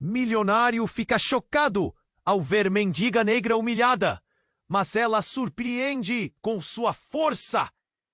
Milionário fica chocado ao ver mendiga negra humilhada, mas ela surpreende com sua força.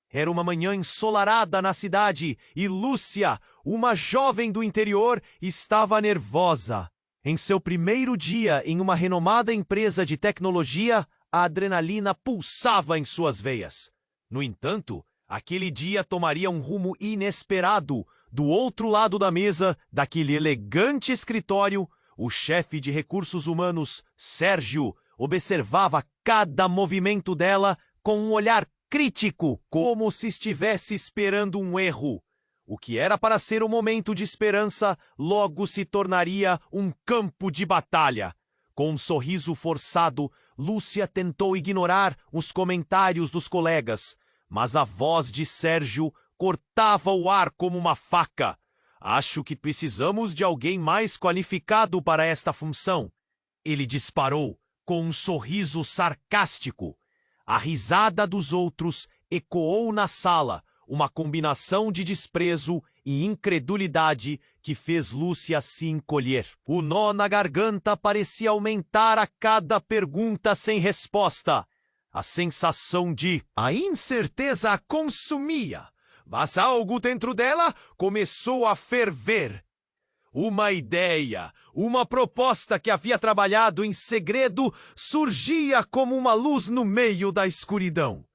Era uma manhã ensolarada na cidade e Lúcia, uma jovem do interior, estava nervosa. Em seu primeiro dia em uma renomada empresa de tecnologia, a adrenalina pulsava em suas veias. No entanto, aquele dia tomaria um rumo inesperado. Do outro lado da mesa, daquele elegante escritório, o chefe de recursos humanos, Sérgio, observava cada movimento dela com um olhar crítico, como se estivesse esperando um erro. O que era para ser um momento de esperança, logo se tornaria um campo de batalha. Com um sorriso forçado, Lúcia tentou ignorar os comentários dos colegas, mas a voz de Sérgio cortava o ar como uma faca. Acho que precisamos de alguém mais qualificado para esta função. Ele disparou com um sorriso sarcástico. A risada dos outros ecoou na sala, uma combinação de desprezo e incredulidade que fez Lúcia se encolher. O nó na garganta parecia aumentar a cada pergunta sem resposta. A sensação de a incerteza a consumia, mas algo dentro dela começou a ferver. Uma ideia, uma proposta que havia trabalhado em segredo surgia como uma luz no meio da escuridão.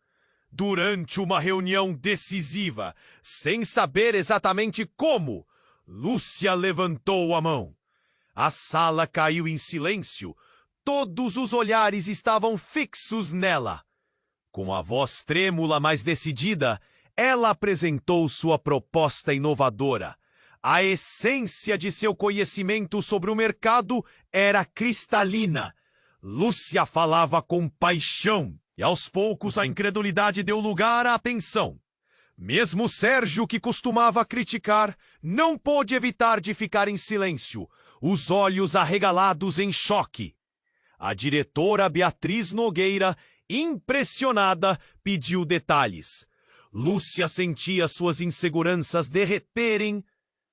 Durante uma reunião decisiva, sem saber exatamente como, Lúcia levantou a mão. A sala caiu em silêncio. Todos os olhares estavam fixos nela. Com a voz trêmula, mas decidida, ela apresentou sua proposta inovadora. A essência de seu conhecimento sobre o mercado era cristalina. Lúcia falava com paixão, e aos poucos a incredulidade deu lugar à atenção. Mesmo Sérgio, que costumava criticar, não pôde evitar de ficar em silêncio, os olhos arregalados em choque. A diretora Beatriz Nogueira, impressionada, pediu detalhes. Lúcia sentia suas inseguranças derreterem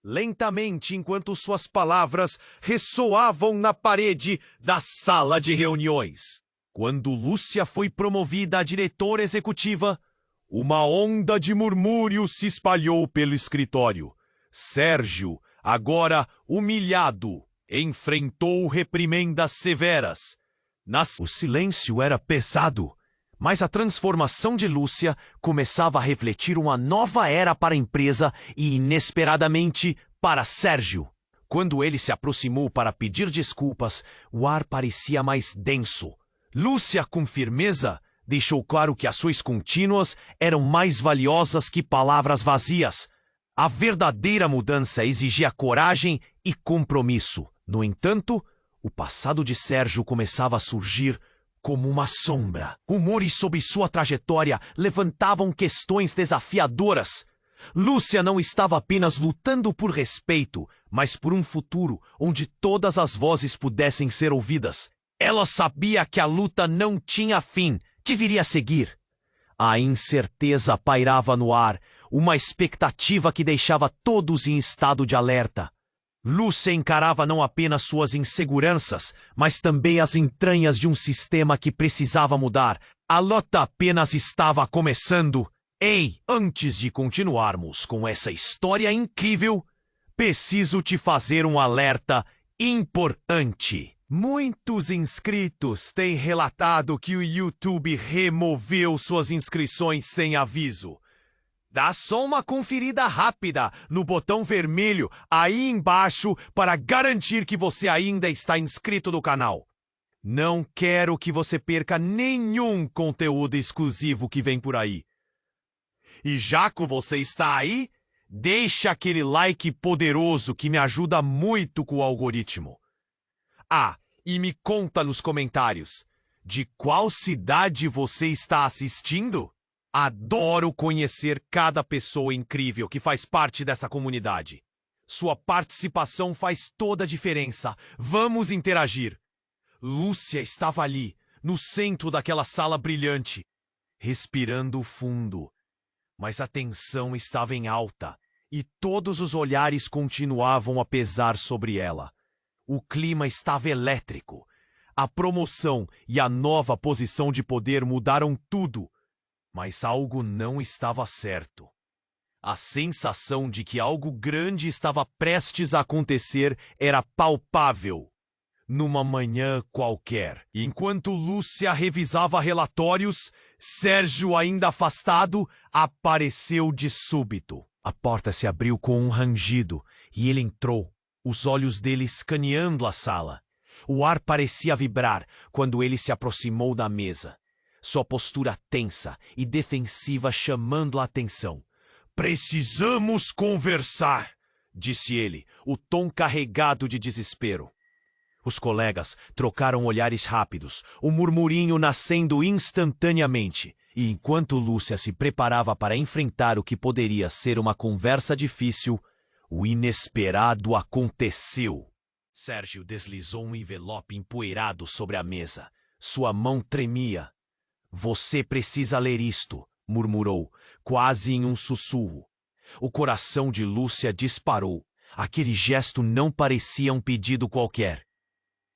lentamente enquanto suas palavras ressoavam na parede da sala de reuniões. Quando Lúcia foi promovida a diretora executiva, uma onda de murmúrios se espalhou pelo escritório. Sérgio, agora humilhado, enfrentou reprimendas severas. O silêncio era pesado, mas a transformação de Lúcia começava a refletir uma nova era para a empresa e, inesperadamente, para Sérgio. Quando ele se aproximou para pedir desculpas, o ar parecia mais denso. Lúcia, com firmeza, deixou claro que ações contínuas eram mais valiosas que palavras vazias. A verdadeira mudança exigia coragem e compromisso. No entanto, o passado de Sérgio começava a surgir como uma sombra. Rumores sobre sua trajetória levantavam questões desafiadoras. Lúcia não estava apenas lutando por respeito, mas por um futuro onde todas as vozes pudessem ser ouvidas. Ela sabia que a luta não tinha fim, deveria seguir. A incerteza pairava no ar, uma expectativa que deixava todos em estado de alerta. Lúcia encarava não apenas suas inseguranças, mas também as entranhas de um sistema que precisava mudar. A luta apenas estava começando. Ei, antes de continuarmos com essa história incrível, preciso te fazer um alerta importante. Muitos inscritos têm relatado que o YouTube removeu suas inscrições sem aviso. Dá só uma conferida rápida no botão vermelho aí embaixo para garantir que você ainda está inscrito no canal. Não quero que você perca nenhum conteúdo exclusivo que vem por aí. E já que você está aí, deixa aquele like poderoso que me ajuda muito com o algoritmo. Ah, e me conta nos comentários, de qual cidade você está assistindo? Adoro conhecer cada pessoa incrível que faz parte dessa comunidade. Sua participação faz toda a diferença. Vamos interagir. Lúcia estava ali, no centro daquela sala brilhante, respirando fundo. Mas a tensão estava em alta e todos os olhares continuavam a pesar sobre ela. O clima estava elétrico. A promoção e a nova posição de poder mudaram tudo, mas algo não estava certo. A sensação de que algo grande estava prestes a acontecer era palpável. Numa manhã qualquer, enquanto Lúcia revisava relatórios, Sérgio, ainda afastado, apareceu de súbito. A porta se abriu com um rangido e ele entrou, os olhos dele escaneando a sala. O ar parecia vibrar quando ele se aproximou da mesa, sua postura tensa e defensiva chamando a atenção. "Precisamos conversar", disse ele, o tom carregado de desespero. Os colegas trocaram olhares rápidos, o murmurinho nascendo instantaneamente, e enquanto Lúcia se preparava para enfrentar o que poderia ser uma conversa difícil, o inesperado aconteceu. Sérgio deslizou um envelope empoeirado sobre a mesa. Sua mão tremia. "Você precisa ler isto", murmurou, quase em um sussurro. O coração de Lúcia disparou. Aquele gesto não parecia um pedido qualquer.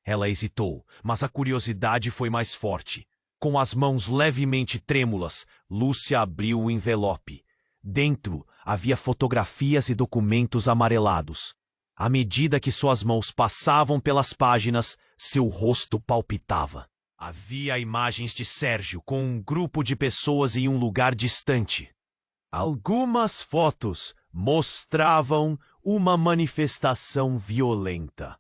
Ela hesitou, mas a curiosidade foi mais forte. Com as mãos levemente trêmulas, Lúcia abriu o envelope. Dentro havia fotografias e documentos amarelados. À medida que suas mãos passavam pelas páginas, seu rosto palpitava. Havia imagens de Sérgio com um grupo de pessoas em um lugar distante. Algumas fotos mostravam uma manifestação violenta.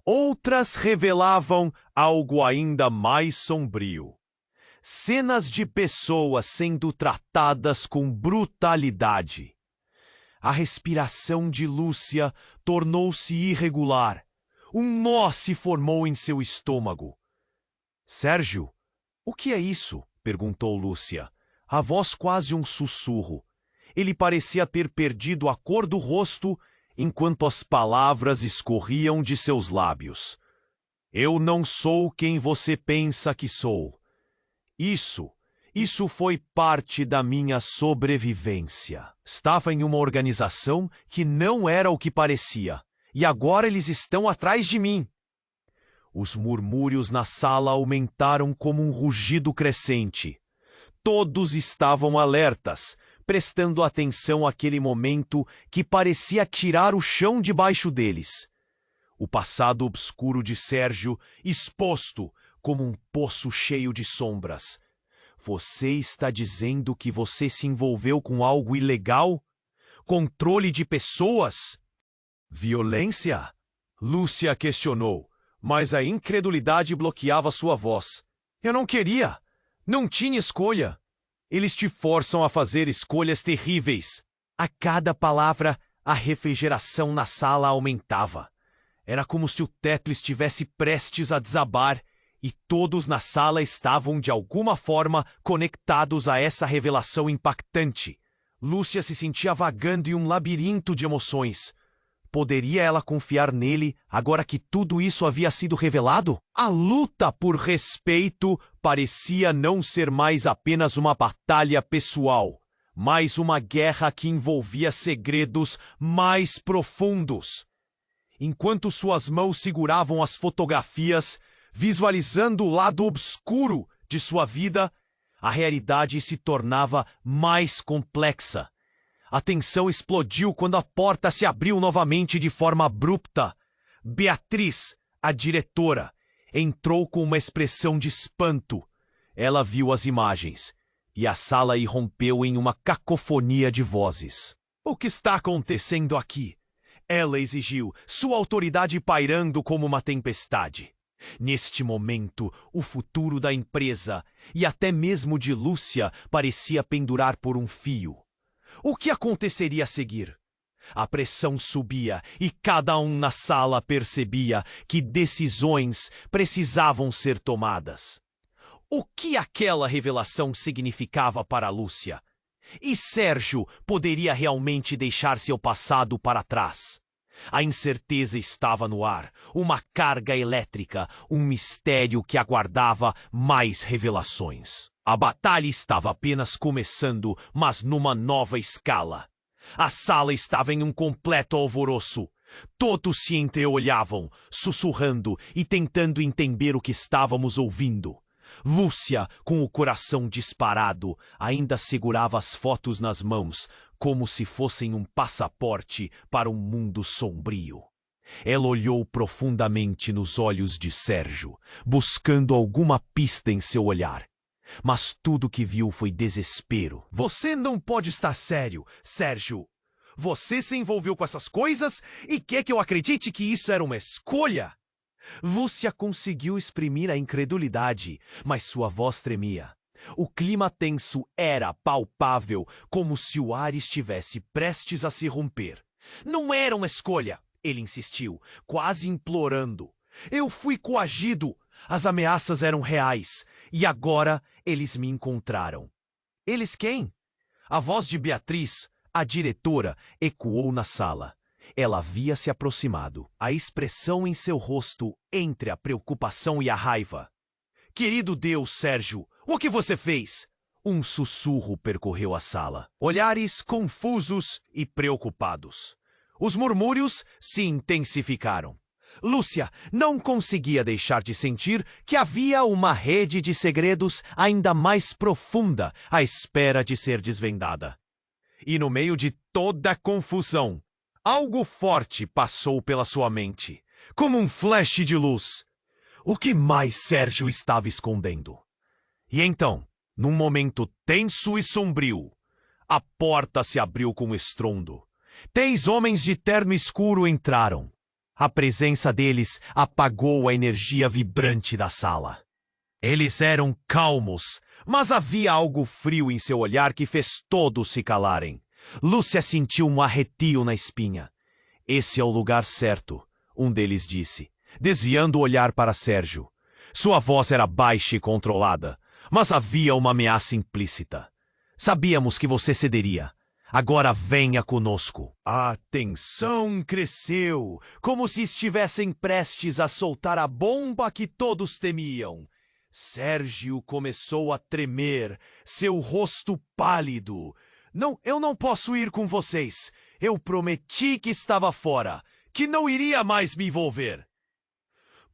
Outras revelavam algo ainda mais sombrio. Cenas de pessoas sendo tratadas com brutalidade. A respiração de Lúcia tornou-se irregular. Um nó se formou em seu estômago. "Sérgio, o que é isso?" perguntou Lúcia, a voz quase um sussurro. Ele parecia ter perdido a cor do rosto enquanto as palavras escorriam de seus lábios. "Eu não sou quem você pensa que sou. Isso foi parte da minha sobrevivência. Estava em uma organização que não era o que parecia, e agora eles estão atrás de mim." Os murmúrios na sala aumentaram como um rugido crescente. Todos estavam alertas, prestando atenção àquele momento que parecia tirar o chão debaixo deles. O passado obscuro de Sérgio exposto como um poço cheio de sombras. "Você está dizendo que você se envolveu com algo ilegal? Controle de pessoas? Violência?" Lúcia questionou, mas a incredulidade bloqueava sua voz. "Eu não queria. Não tinha escolha. Eles te forçam a fazer escolhas terríveis." A cada palavra, a refrigeração na sala aumentava. Era como se o teto estivesse prestes a desabar e todos na sala estavam de alguma forma conectados a essa revelação impactante. Lúcia se sentia vagando em um labirinto de emoções. Poderia ela confiar nele agora que tudo isso havia sido revelado? A luta por respeito parecia não ser mais apenas uma batalha pessoal, mas uma guerra que envolvia segredos mais profundos. Enquanto suas mãos seguravam as fotografias, visualizando o lado obscuro de sua vida, a realidade se tornava mais complexa. A tensão explodiu quando a porta se abriu novamente de forma abrupta. Beatriz, a diretora, entrou com uma expressão de espanto. Ela viu as imagens, e a sala irrompeu em uma cacofonia de vozes. "O que está acontecendo aqui?" ela exigiu, sua autoridade pairando como uma tempestade. Neste momento, o futuro da empresa, e até mesmo de Lúcia, parecia pendurar por um fio. O que aconteceria a seguir? A pressão subia e cada um na sala percebia que decisões precisavam ser tomadas. O que aquela revelação significava para Lúcia? E Sérgio poderia realmente deixar seu passado para trás? A incerteza estava no ar, uma carga elétrica, um mistério que aguardava mais revelações. A batalha estava apenas começando, mas numa nova escala. A sala estava em um completo alvoroço. Todos se entreolhavam, sussurrando e tentando entender o que estávamos ouvindo. Lúcia, com o coração disparado, ainda segurava as fotos nas mãos, como se fossem um passaporte para um mundo sombrio. Ela olhou profundamente nos olhos de Sérgio, buscando alguma pista em seu olhar. Mas tudo que viu foi desespero. Você não pode estar sério, Sérgio. Você se envolveu com essas coisas e quer que eu acredite que isso era uma escolha? Lúcia conseguiu exprimir a incredulidade, mas sua voz tremia. O clima tenso era palpável, como se o ar estivesse prestes a se romper. Não era uma escolha, ele insistiu, quase implorando. Eu fui coagido. As ameaças eram reais. E agora eles me encontraram. Eles quem? A voz de Beatriz, a diretora, ecoou na sala. Ela havia se aproximado, a expressão em seu rosto entre a preocupação e a raiva. Querido Deus, Sérgio, o que você fez? Um sussurro percorreu a sala. Olhares confusos e preocupados. Os murmúrios se intensificaram. Lúcia não conseguia deixar de sentir que havia uma rede de segredos ainda mais profunda à espera de ser desvendada. E no meio de toda a confusão, algo forte passou pela sua mente, como um flash de luz. O que mais Sérgio estava escondendo? E então, num momento tenso e sombrio, a porta se abriu com estrondo. 3 homens de terno escuro entraram. A presença deles apagou a energia vibrante da sala. Eles eram calmos, mas havia algo frio em seu olhar que fez todos se calarem. Lúcia sentiu um arrepio na espinha. Esse é o lugar certo, um deles disse, desviando o olhar para Sérgio. Sua voz era baixa e controlada, mas havia uma ameaça implícita. Sabíamos que você cederia. Agora venha conosco. A tensão cresceu, como se estivessem prestes a soltar a bomba que todos temiam. Sérgio começou a tremer, seu rosto pálido. Não, eu não posso ir com vocês. Eu prometi que estava fora, que não iria mais me envolver.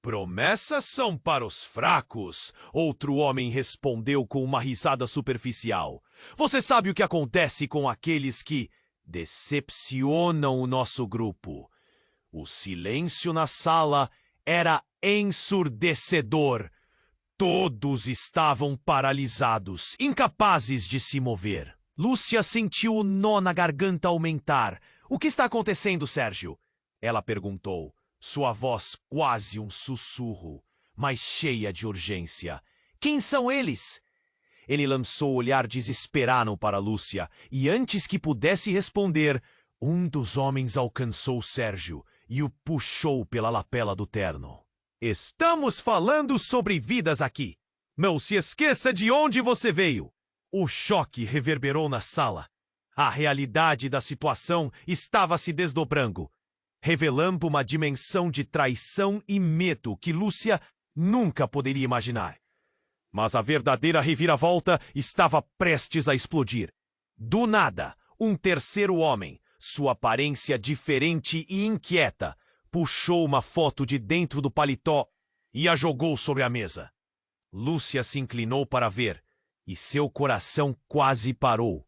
Promessas são para os fracos, outro homem respondeu com uma risada superficial. Você sabe o que acontece com aqueles que decepcionam o nosso grupo. O silêncio na sala era ensurdecedor. Todos estavam paralisados, incapazes de se mover. Lúcia sentiu o nó na garganta aumentar. O que está acontecendo, Sérgio? Ela perguntou. Sua voz quase um sussurro, mas cheia de urgência. Quem são eles? Ele lançou o olhar desesperado para Lúcia, e antes que pudesse responder, um dos homens alcançou Sérgio e o puxou pela lapela do terno. Estamos falando sobre vidas aqui. Não se esqueça de onde você veio. O choque reverberou na sala. A realidade da situação estava se desdobrando, revelando uma dimensão de traição e medo que Lúcia nunca poderia imaginar. Mas a verdadeira reviravolta estava prestes a explodir. Do nada, um terceiro homem, sua aparência diferente e inquieta, puxou uma foto de dentro do paletó e a jogou sobre a mesa. Lúcia se inclinou para ver, e seu coração quase parou.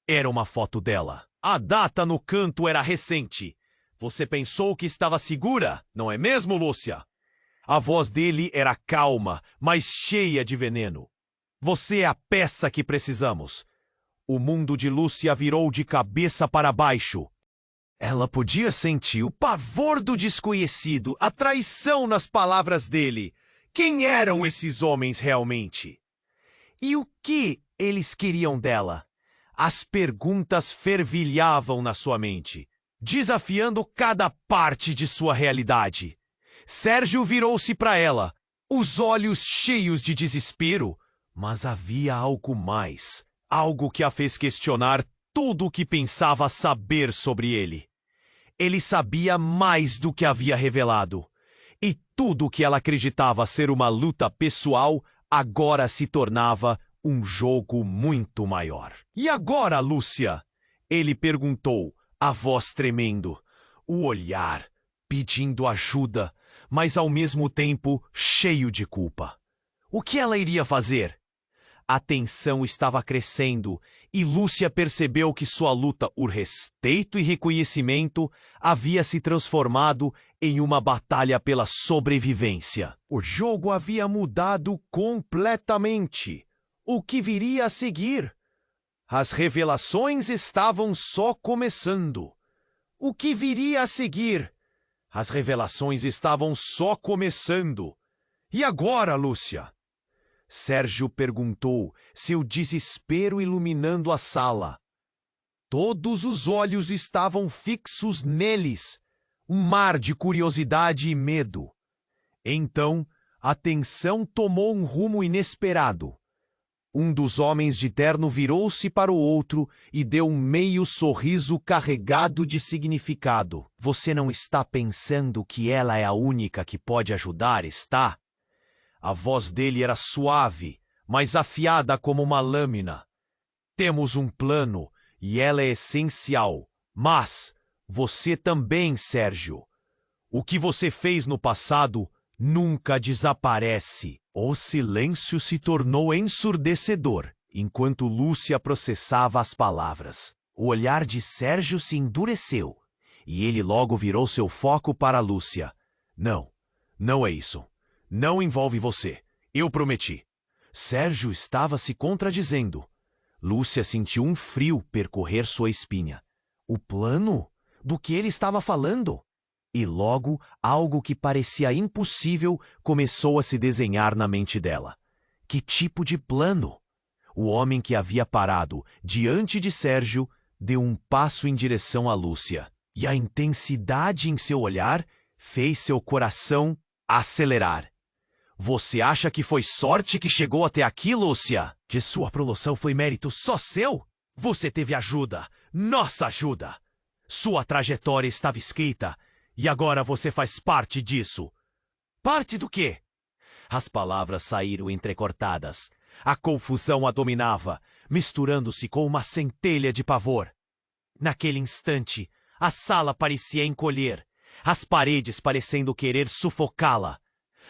Era uma foto dela. A data no canto era recente. Você pensou que estava segura, não é mesmo, Lúcia? A voz dele era calma, mas cheia de veneno. Você é a peça que precisamos. O mundo de Lúcia virou de cabeça para baixo. Ela podia sentir o pavor do desconhecido, a traição nas palavras dele. Quem eram esses homens realmente? E o que eles queriam dela? As perguntas fervilhavam na sua mente, desafiando cada parte de sua realidade. Sérgio virou-se para ela, os olhos cheios de desespero. Mas havia algo mais, algo que a fez questionar tudo o que pensava saber sobre ele. Ele sabia mais do que havia revelado, e tudo o que ela acreditava ser uma luta pessoal agora se tornava um jogo muito maior. E agora, Lúcia? Ele perguntou, a voz tremendo. O olhar, pedindo ajuda, mas ao mesmo tempo cheio de culpa. O que ela iria fazer? A tensão estava crescendo e Lúcia percebeu que sua luta por respeito e reconhecimento havia se transformado em uma batalha pela sobrevivência. O jogo havia mudado completamente. O que viria a seguir? As revelações estavam só começando. O que viria a seguir? As revelações estavam só começando. E agora, Lúcia? Sérgio perguntou, seu desespero iluminando a sala. Todos os olhos estavam fixos neles, um mar de curiosidade e medo. Então, a tensão tomou um rumo inesperado. Um dos homens de terno virou-se para o outro e deu um meio sorriso carregado de significado. Você não está pensando que ela é a única que pode ajudar, está? A voz dele era suave, mas afiada como uma lâmina. Temos um plano e ela é essencial. Mas você também, Sérgio. O que você fez no passado nunca desaparece. O silêncio se tornou ensurdecedor, enquanto Lúcia processava as palavras. O olhar de Sérgio se endureceu, e ele logo virou seu foco para Lúcia. Não, não é isso. Não envolve você. Eu prometi. Sérgio estava se contradizendo. Lúcia sentiu um frio percorrer sua espinha. O plano? Do que ele estava falando? E logo, algo que parecia impossível começou a se desenhar na mente dela. Que tipo de plano? O homem que havia parado diante de Sérgio deu um passo em direção a Lúcia. E a intensidade em seu olhar fez seu coração acelerar. Você acha que foi sorte que chegou até aqui, Lúcia? Que sua promoção foi mérito só seu? Você teve ajuda, nossa ajuda. Sua trajetória estava escrita e agora você faz parte disso. Parte do quê? As palavras saíram entrecortadas. A confusão a dominava, misturando-se com uma centelha de pavor. Naquele instante, a sala parecia encolher, as paredes parecendo querer sufocá-la.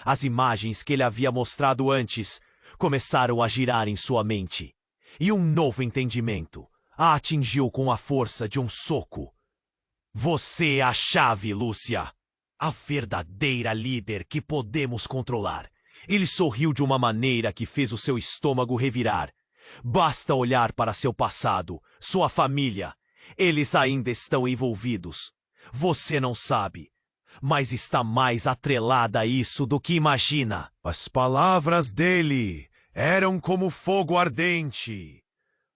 As imagens que ele havia mostrado antes começaram a girar em sua mente. E um novo entendimento a atingiu com a força de um soco. Você é a chave, Lúcia. A verdadeira líder que podemos controlar. Ele sorriu de uma maneira que fez o seu estômago revirar. Basta olhar para seu passado, sua família. Eles ainda estão envolvidos. Você não sabe. Mas está mais atrelada a isso do que imagina. As palavras dele eram como fogo ardente.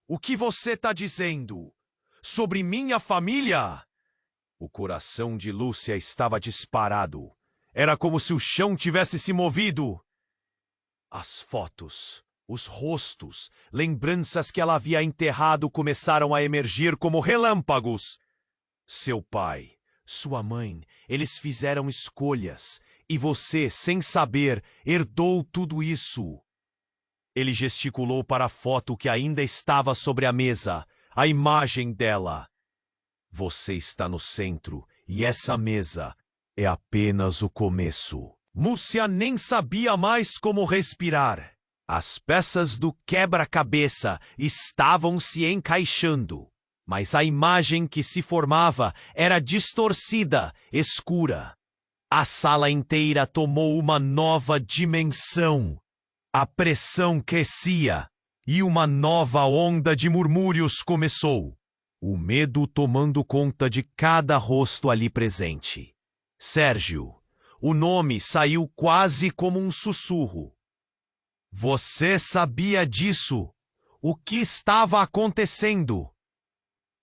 O que você está dizendo? Sobre minha família? O coração de Lúcia estava disparado. Era como se o chão tivesse se movido. As fotos, os rostos, lembranças que ela havia enterrado começaram a emergir como relâmpagos. Seu pai, sua mãe, eles fizeram escolhas, e você, sem saber, herdou tudo isso. Ele gesticulou para a foto que ainda estava sobre a mesa, a imagem dela. Você está no centro, e essa mesa é apenas o começo. Lúcia nem sabia mais como respirar. As peças do quebra-cabeça estavam se encaixando. Mas a imagem que se formava era distorcida, escura. A sala inteira tomou uma nova dimensão. A pressão crescia e uma nova onda de murmúrios começou. O medo tomando conta de cada rosto ali presente. Sérgio, o nome saiu quase como um sussurro. Você sabia disso? O que estava acontecendo?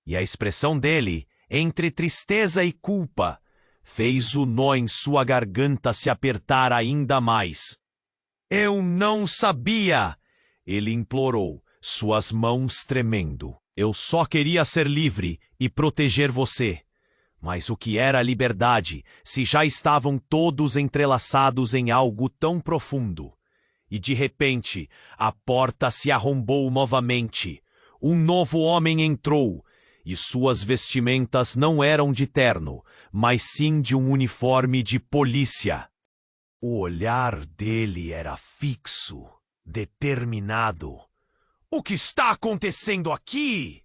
E a expressão dele, entre tristeza e culpa, fez o nó em sua garganta se apertar ainda mais. Eu não sabia! Ele implorou, suas mãos tremendo. Eu só queria ser livre e proteger você. Mas o que era a liberdade, se já estavam todos entrelaçados em algo tão profundo? E de repente, a porta se arrombou novamente. Um novo homem entrou, e suas vestimentas não eram de terno, mas sim de um uniforme de polícia. O olhar dele era fixo, determinado. O que está acontecendo aqui?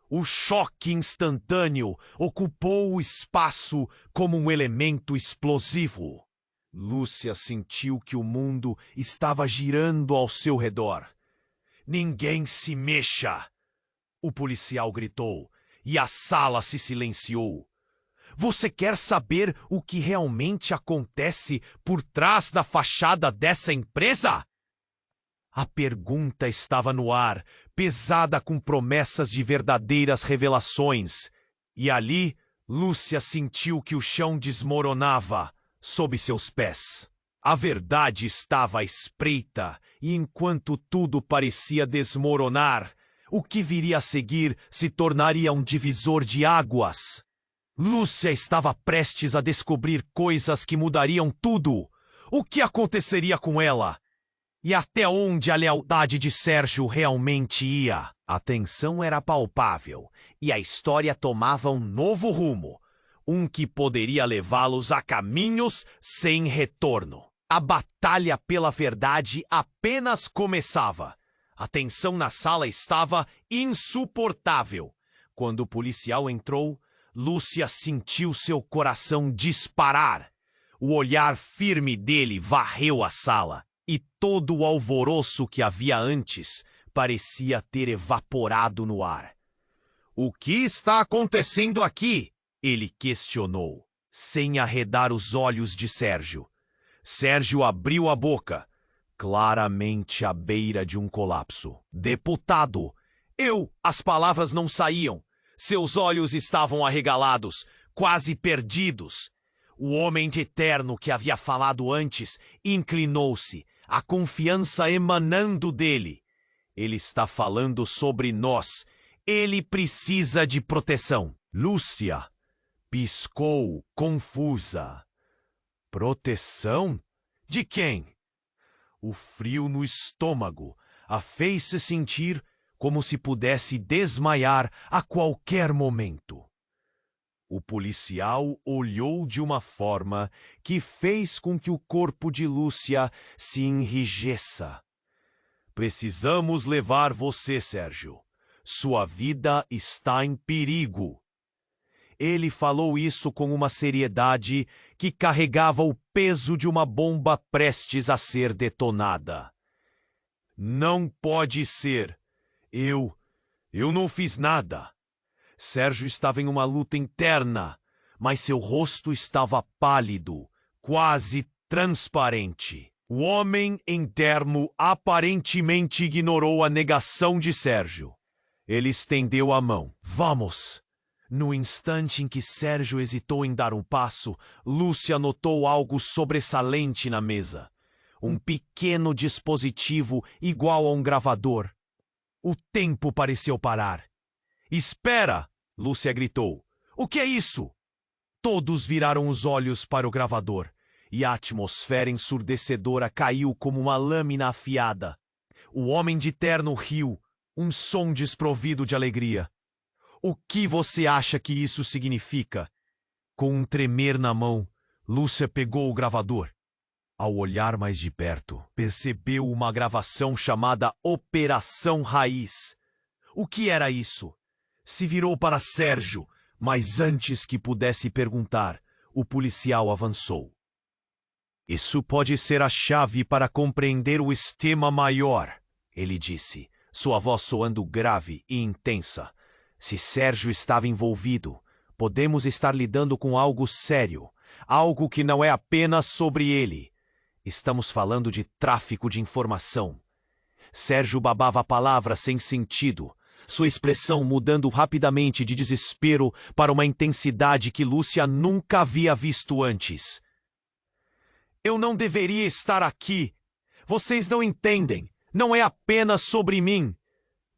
O choque instantâneo ocupou o espaço como um elemento explosivo. Lúcia sentiu que o mundo estava girando ao seu redor. Ninguém se mexa! O policial gritou, e a sala se silenciou. Você quer saber o que realmente acontece por trás da fachada dessa empresa? A pergunta estava no ar, pesada com promessas de verdadeiras revelações. E ali, Lúcia sentiu que o chão desmoronava sob seus pés. A verdade estava à espreita, e enquanto tudo parecia desmoronar, o que viria a seguir se tornaria um divisor de águas. Lúcia estava prestes a descobrir coisas que mudariam tudo. O que aconteceria com ela? E até onde a lealdade de Sérgio realmente ia? A tensão era palpável, e a história tomava um novo rumo, um que poderia levá-los a caminhos sem retorno. A batalha pela verdade apenas começava. A tensão na sala estava insuportável. Quando o policial entrou, Lúcia sentiu seu coração disparar. O olhar firme dele varreu a sala, e todo o alvoroço que havia antes parecia ter evaporado no ar. O que está acontecendo aqui? Ele questionou, sem arredar os olhos de Sérgio. Sérgio abriu a boca, claramente à beira de um colapso. Deputado, as palavras não saíam. Seus olhos estavam arregalados, quase perdidos. O homem de terno que havia falado antes inclinou-se, a confiança emanando dele. Ele está falando sobre nós. Ele precisa de proteção. Lúcia piscou, confusa. Proteção? De quem? O frio no estômago a fez-se sentir como se pudesse desmaiar a qualquer momento. O policial olhou de uma forma que fez com que o corpo de Lúcia se enrijeça. Precisamos levar você, Sérgio. Sua vida está em perigo. Ele falou isso com uma seriedade que carregava o peso de uma bomba prestes a ser detonada. Não pode ser. Eu não fiz nada. Sérgio estava em uma luta interna, mas seu rosto estava pálido, quase transparente. O homem em terno aparentemente ignorou a negação de Sérgio. Ele estendeu a mão. Vamos! No instante em que Sérgio hesitou em dar um passo, Lúcia notou algo sobressalente na mesa. Um pequeno dispositivo igual a um gravador. O tempo pareceu parar. Espera! Lúcia gritou. O que é isso? Todos viraram os olhos para o gravador, e a atmosfera ensurdecedora caiu como uma lâmina afiada. O homem de terno riu, um som desprovido de alegria. O que você acha que isso significa? Com um tremer na mão, Lúcia pegou o gravador. Ao olhar mais de perto, percebeu uma gravação chamada Operação Raiz. O que era isso? Se virou para Sérgio, mas antes que pudesse perguntar, o policial avançou. Isso pode ser a chave para compreender o esquema maior, ele disse, sua voz soando grave e intensa. Se Sérgio estava envolvido, podemos estar lidando com algo sério, algo que não é apenas sobre ele. Estamos falando de tráfico de informação. Sérgio babava palavras sem sentido, sua expressão mudando rapidamente de desespero para uma intensidade que Lúcia nunca havia visto antes. Eu não deveria estar aqui. Vocês não entendem. Não é apenas sobre mim.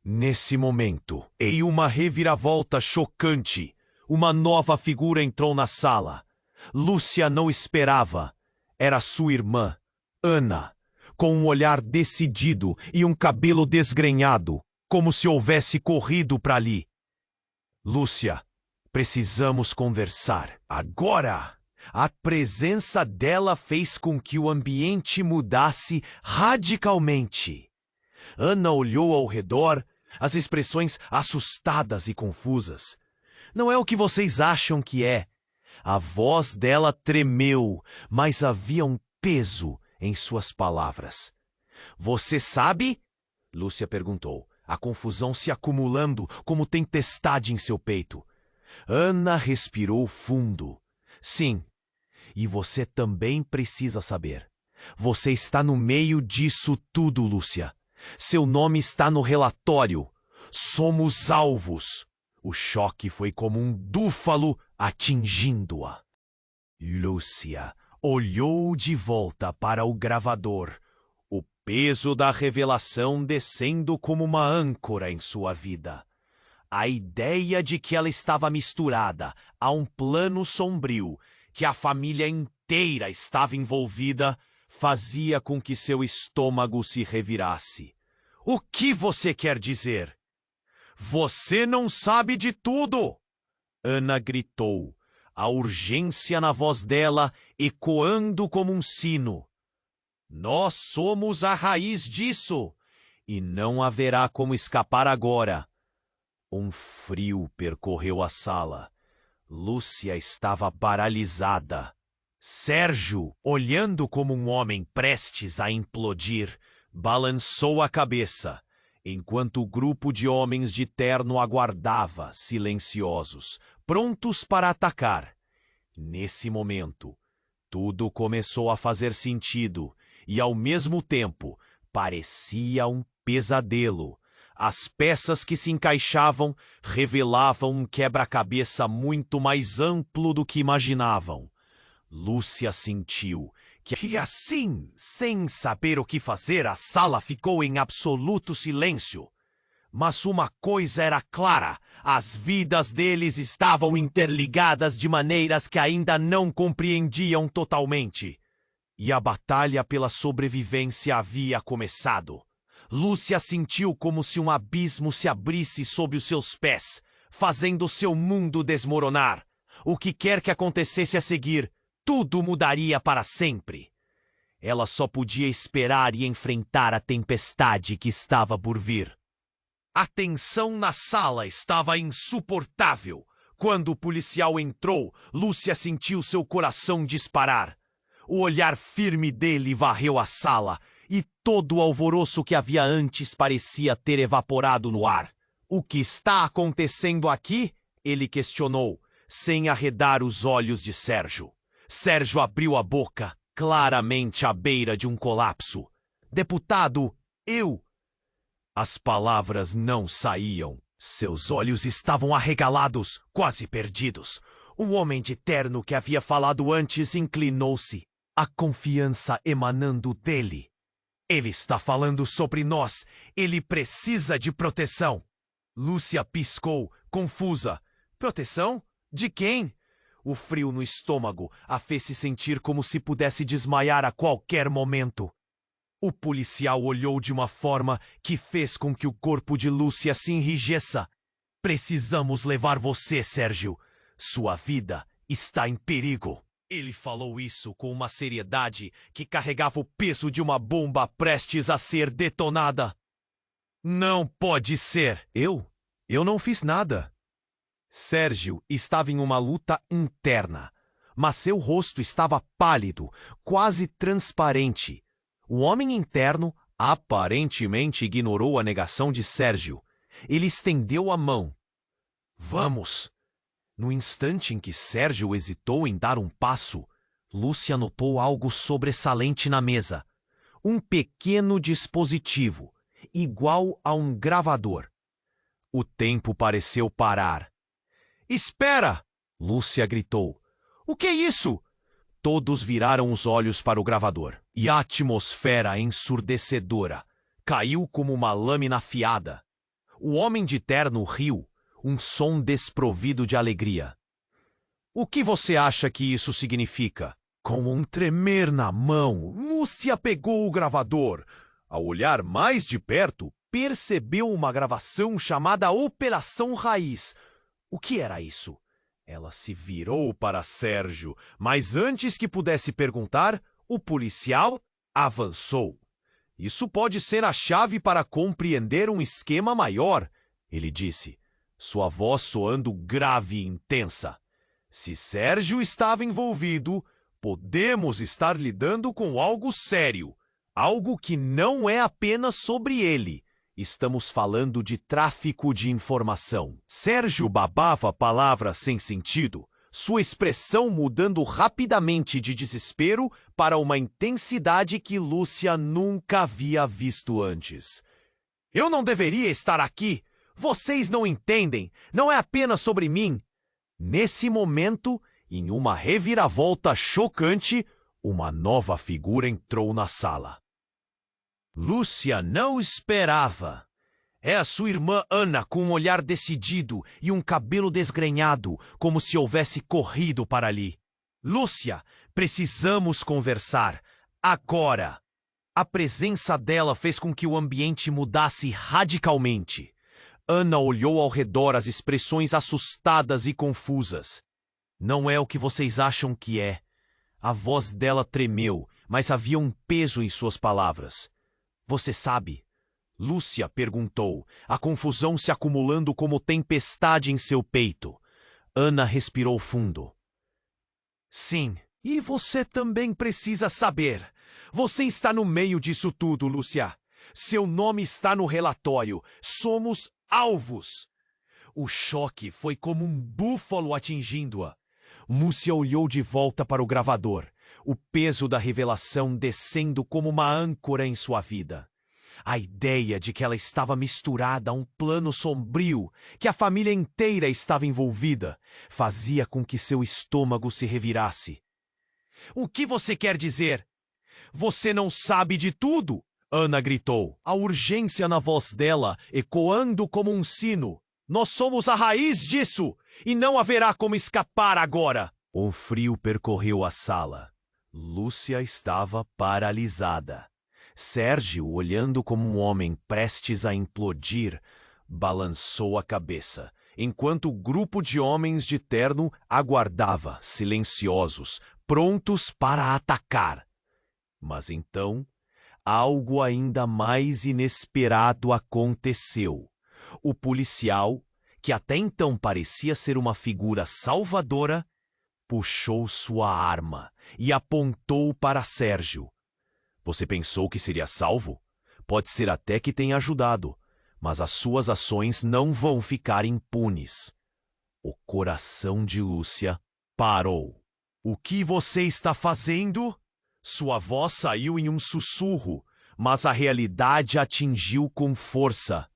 Nesse momento, em uma reviravolta chocante, uma nova figura entrou na sala. Lúcia não esperava. Era sua irmã, Ana, com um olhar decidido e um cabelo desgrenhado, como se houvesse corrido para ali. Lúcia, Precisamos conversar. Agora! A presença dela fez com que o ambiente mudasse radicalmente. Ana olhou ao redor, as expressões assustadas e confusas. Não é o que vocês acham que é. A voz dela tremeu, mas havia um peso em suas palavras. Você sabe? Lúcia perguntou, a confusão se acumulando como tempestade em seu peito. Ana respirou fundo. Sim, e você também precisa saber. Você está no meio disso tudo, Lúcia. Seu nome está no relatório. Somos alvos. O choque foi como um búfalo atingindo-a. Lúcia olhou de volta para o gravador, o peso da revelação descendo como uma âncora em sua vida. A ideia de que ela estava misturada a um plano sombrio, que a família inteira estava envolvida, fazia com que seu estômago se revirasse. O que você quer dizer? Você não sabe de tudo! Ana gritou, a urgência na voz dela ecoando como um sino. Nós somos a raiz disso, e não haverá como escapar agora. Um frio percorreu a sala. Lúcia estava paralisada. Sérgio, olhando como um homem prestes a implodir, balançou a cabeça, enquanto o grupo de homens de terno aguardava, silenciosos, prontos para atacar. Nesse momento, tudo começou a fazer sentido e, ao mesmo tempo, parecia um pesadelo. As peças que se encaixavam revelavam um quebra-cabeça muito mais amplo do que imaginavam. Lúcia sentiu que assim, sem saber o que fazer, a sala ficou em absoluto silêncio. Mas uma coisa era clara, as vidas deles estavam interligadas de maneiras que ainda não compreendiam totalmente. E a batalha pela sobrevivência havia começado. Lúcia sentiu como se um abismo se abrisse sob os seus pés, fazendo seu mundo desmoronar. O que quer que acontecesse a seguir, tudo mudaria para sempre. Ela só podia esperar e enfrentar a tempestade que estava por vir. A tensão na sala estava insuportável. Quando o policial entrou, Lúcia sentiu seu coração disparar. O olhar firme dele varreu a sala, e todo o alvoroço que havia antes parecia ter evaporado no ar. O que está acontecendo aqui? Ele questionou, sem arredar os olhos de Sérgio. Sérgio abriu a boca, claramente à beira de um colapso. Deputado, eu... As palavras não saíam. Seus olhos estavam arregalados, quase perdidos. O homem de terno que havia falado antes inclinou-se, a confiança emanando dele. Ele está falando sobre nós. Ele precisa de proteção. Lúcia piscou, confusa. Proteção? De quem? O frio no estômago a fez-se sentir como se pudesse desmaiar a qualquer momento. O policial olhou de uma forma que fez com que o corpo de Lúcia se enrijeça. Precisamos levar você, Sérgio. Sua vida está em perigo. Ele falou isso com uma seriedade que carregava o peso de uma bomba prestes a ser detonada. Não pode ser! Eu não fiz nada. Sérgio estava em uma luta interna, mas seu rosto estava pálido, quase transparente. O homem interno aparentemente ignorou a negação de Sérgio. Ele estendeu a mão. Vamos! No instante em que Sérgio hesitou em dar um passo, Lúcia notou algo sobressalente na mesa. Um pequeno dispositivo, igual a um gravador. O tempo pareceu parar. Espera! Lúcia gritou. O que é isso? Todos viraram os olhos para o gravador, e a atmosfera ensurdecedora caiu como uma lâmina afiada. O homem de terno riu, um som desprovido de alegria. O que você acha que isso significa? Com um tremer na mão, Lúcia pegou o gravador. Ao olhar mais de perto, percebeu uma gravação chamada Operação Raiz. O que era isso? Ela se virou para Sérgio, mas antes que pudesse perguntar, o policial avançou. Isso pode ser a chave para compreender um esquema maior, ele disse, sua voz soando grave e intensa. Se Sérgio estava envolvido, podemos estar lidando com algo sério, algo que não é apenas sobre ele. Estamos falando de tráfico de informação. Sérgio babava palavras sem sentido, sua expressão mudando rapidamente de desespero para uma intensidade que Lúcia nunca havia visto antes. Eu não deveria estar aqui. Vocês não entendem. Não é apenas sobre mim. Nesse momento, em uma reviravolta chocante, uma nova figura entrou na sala. Lúcia não esperava. É a sua irmã Ana com um olhar decidido e um cabelo desgrenhado, como se houvesse corrido para ali. Lúcia, precisamos conversar. Agora! A presença dela fez com que o ambiente mudasse radicalmente. Ana olhou ao redor, as expressões assustadas e confusas. Não é o que vocês acham que é. A voz dela tremeu, mas havia um peso em suas palavras. Você sabe? Lúcia perguntou, a confusão se acumulando como tempestade em seu peito. Ana respirou fundo. Sim, e você também precisa saber. Você está no meio disso tudo, Lúcia. Seu nome está no relatório. Somos alvos. O choque foi como um búfalo atingindo-a. Lúcia olhou de volta para o gravador, o peso da revelação descendo como uma âncora em sua vida. A ideia de que ela estava misturada a um plano sombrio, que a família inteira estava envolvida, fazia com que seu estômago se revirasse. O que você quer dizer? Você não sabe de tudo? Ana gritou, a urgência na voz dela ecoando como um sino. Nós somos a raiz disso, e não haverá como escapar agora. Um frio percorreu a sala. Lúcia estava paralisada. Sérgio, olhando como um homem prestes a implodir, balançou a cabeça, enquanto o grupo de homens de terno aguardava, silenciosos, prontos para atacar. Mas então, algo ainda mais inesperado aconteceu. O policial, que até então parecia ser uma figura salvadora, puxou sua arma e apontou para Sérgio. Você pensou que seria salvo? Pode ser até que tenha ajudado, mas as suas ações não vão ficar impunes. O coração de Lúcia parou. O que você está fazendo? Sua voz saiu em um sussurro, mas a realidade atingiu com força.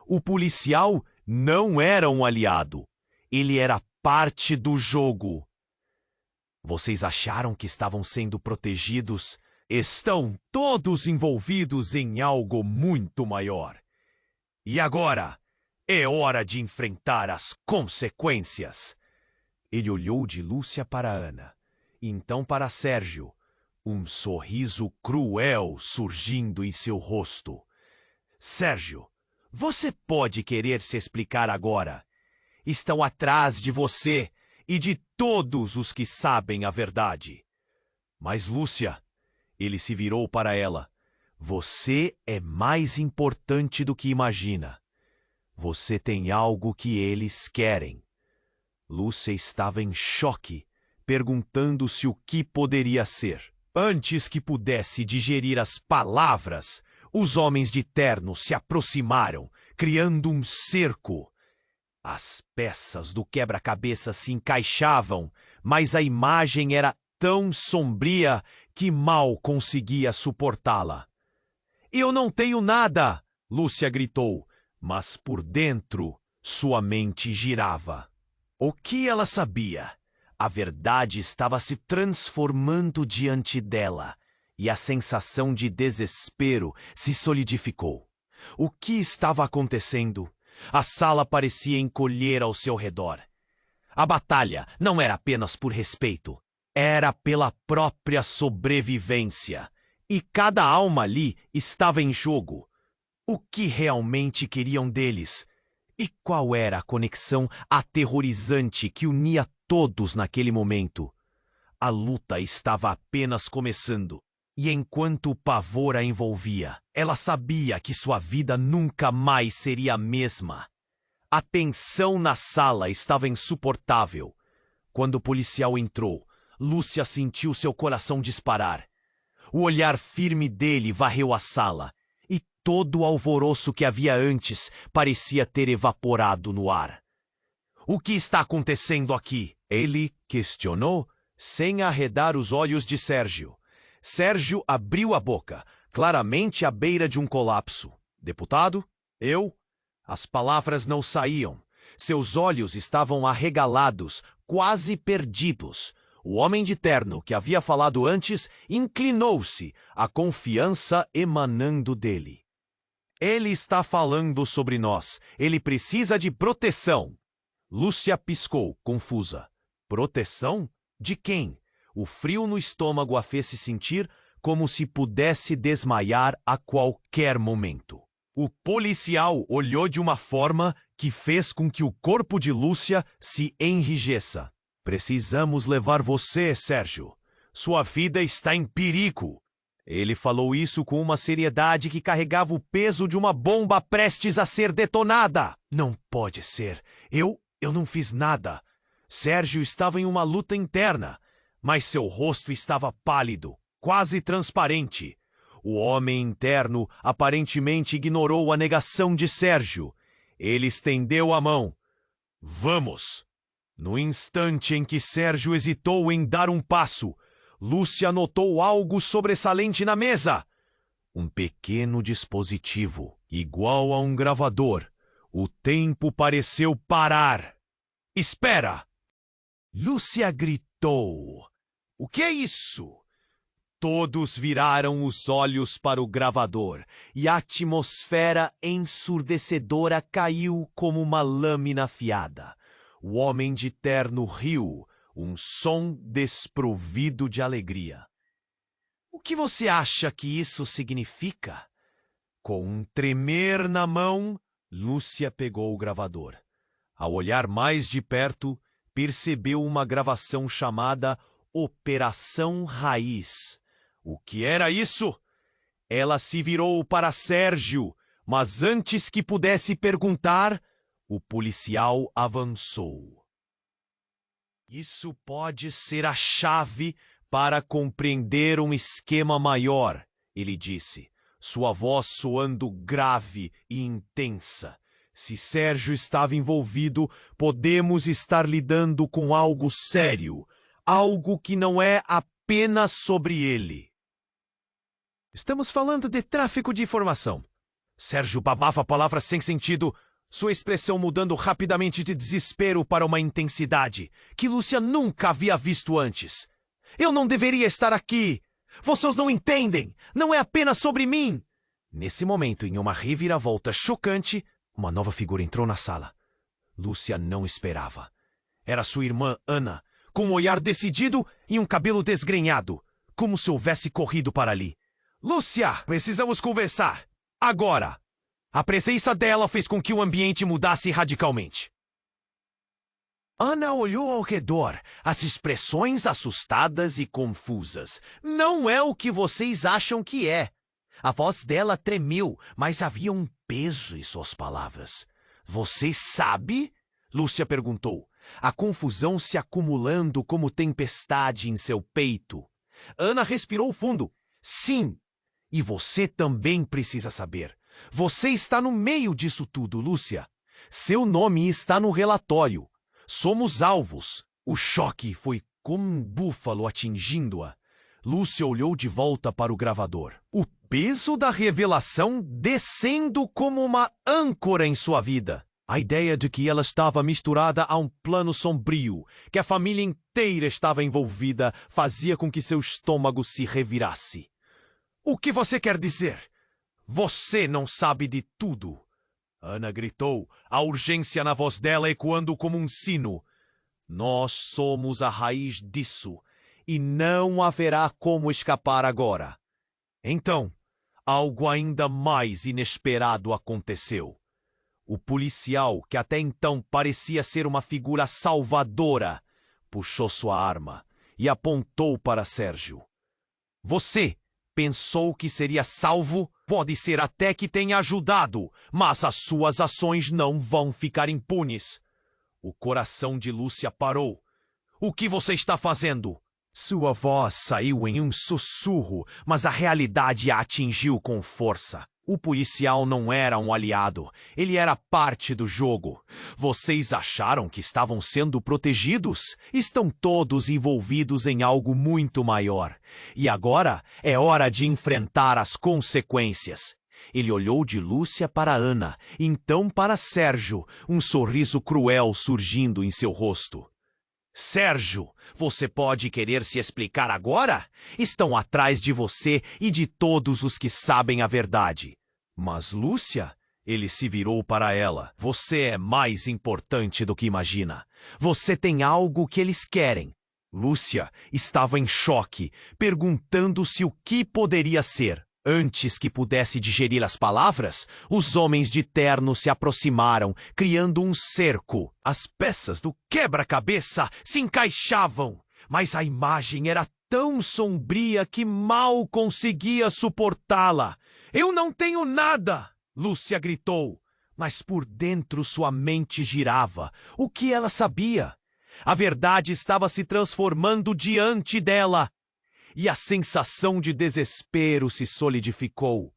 O policial não era um aliado. Ele era parte do jogo. Vocês acharam que estavam sendo protegidos? Estão todos envolvidos em algo muito maior. E agora, é hora de enfrentar as consequências. Ele olhou de Lúcia para Ana, e então para Sérgio, um sorriso cruel surgindo em seu rosto. Sérgio, você pode querer se explicar agora. Estão atrás de você e de todos os que sabem a verdade. Mas Lúcia, ele se virou para ela. Você é mais importante do que imagina. Você tem algo que eles querem. Lúcia estava em choque, perguntando-se o que poderia ser. Antes que pudesse digerir as palavras, os homens de terno se aproximaram, criando um cerco. As peças do quebra-cabeça se encaixavam, mas a imagem era tão sombria que mal conseguia suportá-la. Eu não tenho nada, Lúcia gritou, mas por dentro sua mente girava. O que ela sabia? A verdade estava se transformando diante dela, e a sensação de desespero se solidificou. O que estava acontecendo? A sala parecia encolher ao seu redor. A batalha não era apenas por respeito, era pela própria sobrevivência. E cada alma ali estava em jogo. O que realmente queriam deles? E qual era a conexão aterrorizante que unia todos naquele momento. A luta estava apenas começando, e enquanto o pavor a envolvia, ela sabia que sua vida nunca mais seria a mesma. A tensão na sala estava insuportável. Quando o policial entrou, Lúcia sentiu seu coração disparar. O olhar firme dele varreu a sala, e todo o alvoroço que havia antes parecia ter evaporado no ar. "O que está acontecendo aqui?" ele questionou, sem arredar os olhos de Sérgio. Sérgio abriu a boca, claramente à beira de um colapso. "Deputado? Eu?" As palavras não saíam. Seus olhos estavam arregalados, quase perdidos. O homem de terno, que havia falado antes, inclinou-se, a confiança emanando dele. "Ele está falando sobre nós. Ele precisa de proteção." Lúcia piscou, confusa. Proteção? De quem? O frio no estômago a fez se sentir como se pudesse desmaiar a qualquer momento. O policial olhou de uma forma que fez com que o corpo de Lúcia se enrijeça. "Precisamos levar você, Sérgio. Sua vida está em perigo." Ele falou isso com uma seriedade que carregava o peso de uma bomba prestes a ser detonada. "Não pode ser. Eu não fiz nada." Sérgio estava em uma luta interna, mas seu rosto estava pálido, quase transparente. O homem interno aparentemente ignorou a negação de Sérgio. Ele estendeu a mão. "Vamos!" No instante em que Sérgio hesitou em dar um passo, Lúcia notou algo sobressalente na mesa. Um pequeno dispositivo, igual a um gravador. O tempo pareceu parar. "Espera!" Lúcia gritou. "O que é isso?" Todos viraram os olhos para o gravador, e a atmosfera ensurdecedora caiu como uma lâmina afiada. O homem de terno riu, um som desprovido de alegria. "O que você acha que isso significa?" Com um tremer na mão, Lúcia pegou o gravador. Ao olhar mais de perto, percebeu uma gravação chamada Operação Raiz. O que era isso? Ela se virou para Sérgio, mas antes que pudesse perguntar, o policial avançou. "Isso pode ser a chave para compreender um esquema maior", ele disse, sua voz soando grave e intensa. "Se Sérgio estava envolvido, podemos estar lidando com algo sério, algo que não é apenas sobre ele." "Estamos falando de tráfico de informação." Sérgio babava palavras sem sentido, sua expressão mudando rapidamente de desespero para uma intensidade que Lúcia nunca havia visto antes. "Eu não deveria estar aqui. Vocês não entendem. Não é apenas sobre mim." Nesse momento, em uma reviravolta chocante, uma nova figura entrou na sala. Lúcia não esperava. Era sua irmã Ana, com um olhar decidido e um cabelo desgrenhado, como se houvesse corrido para ali. "Lúcia, precisamos conversar. Agora!" A presença dela fez com que o ambiente mudasse radicalmente. Ana olhou ao redor, as expressões assustadas e confusas. "Não é o que vocês acham que é." A voz dela tremeu, mas havia um peso em suas palavras. "Você sabe?" Lúcia perguntou, a confusão se acumulando como tempestade em seu peito. Ana respirou fundo. "Sim, e você também precisa saber. Você está no meio disso tudo, Lúcia. Seu nome está no relatório. Somos alvos." O choque foi como um búfalo atingindo-a. Lúcia olhou de volta para o gravador. O peso da revelação descendo como uma âncora em sua vida. A ideia de que ela estava misturada a um plano sombrio, que a família inteira estava envolvida, fazia com que seu estômago se revirasse. "O que você quer dizer? Você não sabe de tudo." Ana gritou, a urgência na voz dela ecoando como um sino. "Nós somos a raiz disso, e não haverá como escapar agora." Então, algo ainda mais inesperado aconteceu. O policial, que até então parecia ser uma figura salvadora, puxou sua arma e apontou para Sérgio. Você pensou que seria salvo? Pode ser até que tenha ajudado, mas as suas ações não vão ficar impunes. O coração de Lúcia parou. O que você está fazendo? Sua voz saiu em um sussurro, mas a realidade a atingiu com força. O policial não era um aliado, ele era parte do jogo. Vocês acharam que estavam sendo protegidos? Estão todos envolvidos em algo muito maior. E agora é hora de enfrentar as consequências. Ele olhou de Lúcia para Ana, então para Sérgio, um sorriso cruel surgindo em seu rosto. Sérgio, você pode querer se explicar agora? Estão atrás de você e de todos os que sabem a verdade. Mas Lúcia, ele se virou para ela. Você é mais importante do que imagina. Você tem algo que eles querem. Lúcia estava em choque, perguntando-se o que poderia ser. Antes que pudesse digerir as palavras, os homens de terno se aproximaram, criando um cerco. As peças do quebra-cabeça se encaixavam, mas a imagem era tão sombria que mal conseguia suportá-la. Eu não tenho nada! Lúcia gritou, mas por dentro sua mente girava. O que ela sabia? A verdade estava se transformando diante dela. E a sensação de desespero se solidificou.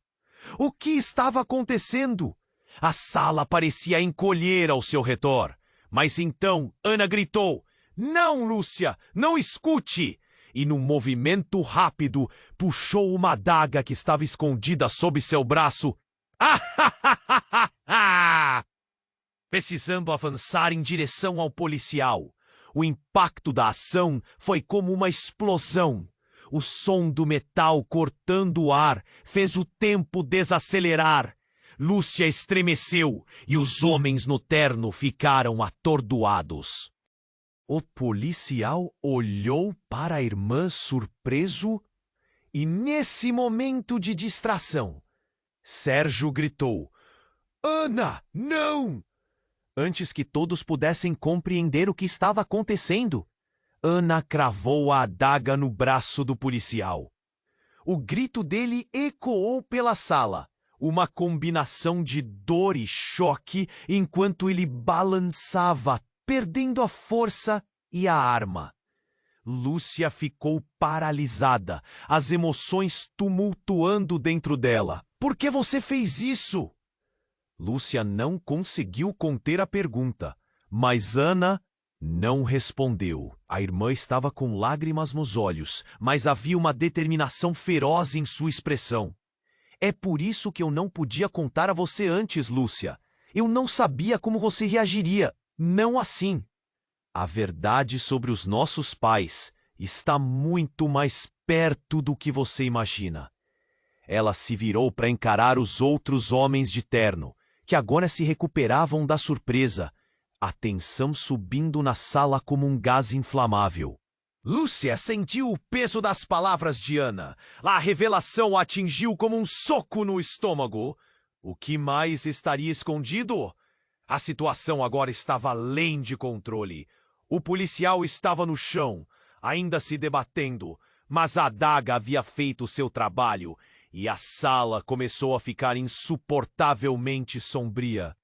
O que estava acontecendo? A sala parecia encolher ao seu redor. Mas então Ana gritou: Não, Lúcia, não escute! E num movimento rápido, puxou uma adaga que estava escondida sob seu braço. Precisando avançar em direção ao policial. O impacto da ação foi como uma explosão. O som do metal cortando o ar fez o tempo desacelerar. Lúcia estremeceu e os homens no terno ficaram atordoados. O policial olhou para a irmã surpreso e, nesse momento de distração, Sérgio gritou: Ana, não! Antes que todos pudessem compreender o que estava acontecendo, Ana cravou a adaga no braço do policial. O grito dele ecoou pela sala, uma combinação de dor e choque enquanto ele balançava, perdendo a força e a arma. Lúcia ficou paralisada, as emoções tumultuando dentro dela. Por que você fez isso? Lúcia não conseguiu conter a pergunta, mas Ana não respondeu. A irmã estava com lágrimas nos olhos, mas havia uma determinação feroz em sua expressão. É por isso que eu não podia contar a você antes, Lúcia. Eu não sabia como você reagiria. Não assim. A verdade sobre os nossos pais está muito mais perto do que você imagina. Ela se virou para encarar os outros homens de terno, que agora se recuperavam da surpresa, a tensão subindo na sala como um gás inflamável. Lúcia sentiu o peso das palavras de Ana. A revelação a atingiu como um soco no estômago. O que mais estaria escondido? A situação agora estava além de controle. O policial estava no chão, ainda se debatendo, mas a adaga havia feito seu trabalho e a sala começou a ficar insuportavelmente sombria.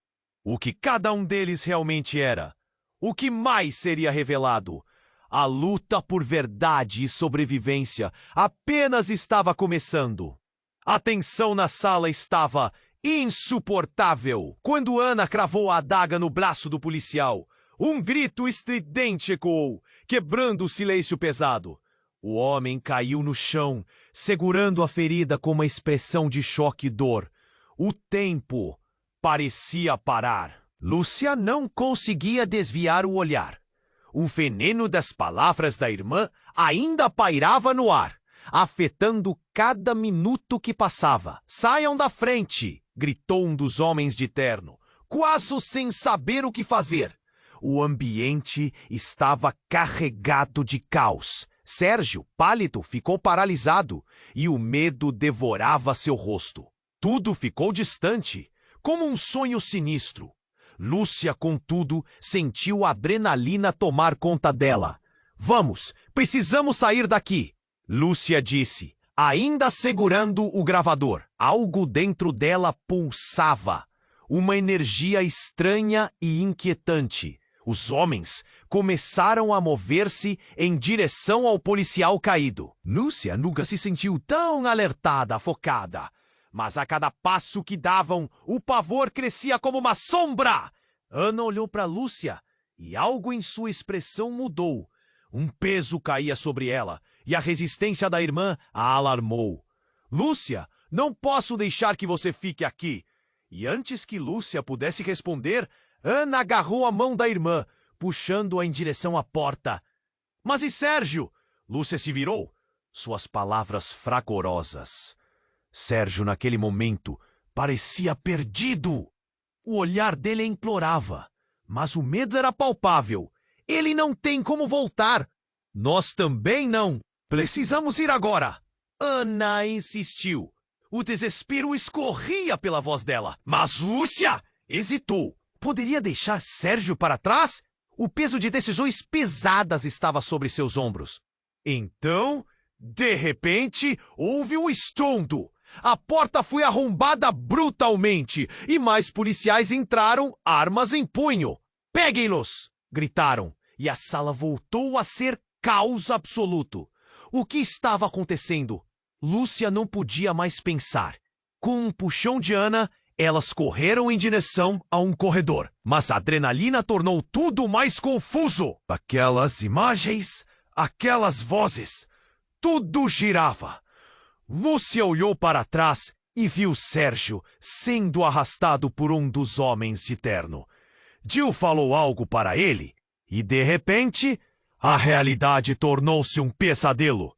O que cada um deles realmente era? O que mais seria revelado? A luta por verdade e sobrevivência apenas estava começando. A tensão na sala estava insuportável. Quando Ana cravou a adaga no braço do policial, um grito estridente ecoou, quebrando o silêncio pesado. O homem caiu no chão, segurando a ferida com uma expressão de choque e dor. O tempo parecia parar. Lúcia não conseguia desviar o olhar. O veneno das palavras da irmã ainda pairava no ar, afetando cada minuto que passava. Saiam da frente! Gritou um dos homens de terno, quase sem saber o que fazer. O ambiente estava carregado de caos. Sérgio, pálido, ficou paralisado e o medo devorava seu rosto. Tudo ficou distante, como um sonho sinistro. Lúcia, contudo, sentiu a adrenalina tomar conta dela. Vamos, precisamos sair daqui, Lúcia disse, ainda segurando o gravador. Algo dentro dela pulsava, uma energia estranha e inquietante. Os homens começaram a mover-se em direção ao policial caído. Lúcia nunca se sentiu tão alertada, focada. Mas a cada passo que davam, o pavor crescia como uma sombra. Ana olhou para Lúcia e algo em sua expressão mudou. Um peso caía sobre ela e a resistência da irmã a alarmou. Lúcia, não posso deixar que você fique aqui. E antes que Lúcia pudesse responder, Ana agarrou a mão da irmã, puxando-a em direção à porta. Mas e Sérgio? Lúcia se virou, suas palavras fragorosas. Sérgio, naquele momento, parecia perdido. O olhar dele implorava, mas o medo era palpável. Ele não tem como voltar. Nós também não. Precisamos ir agora. Ana insistiu. O desespero escorria pela voz dela. Mas Lúcia hesitou. Poderia deixar Sérgio para trás? O peso de decisões pesadas estava sobre seus ombros. Então, de repente, houve um estrondo. A porta foi arrombada brutalmente e mais policiais entraram, armas em punho. Peguem-los! Gritaram, e a sala voltou a ser caos absoluto. O que estava acontecendo? Lúcia não podia mais pensar. Com um puxão de Ana, elas correram em direção a um corredor, mas a adrenalina tornou tudo mais confuso. Aquelas imagens, aquelas vozes, tudo girava. Lúcia olhou para trás e viu Sérgio sendo arrastado por um dos homens de terno. Jill falou algo para ele e, de repente, a realidade tornou-se um pesadelo.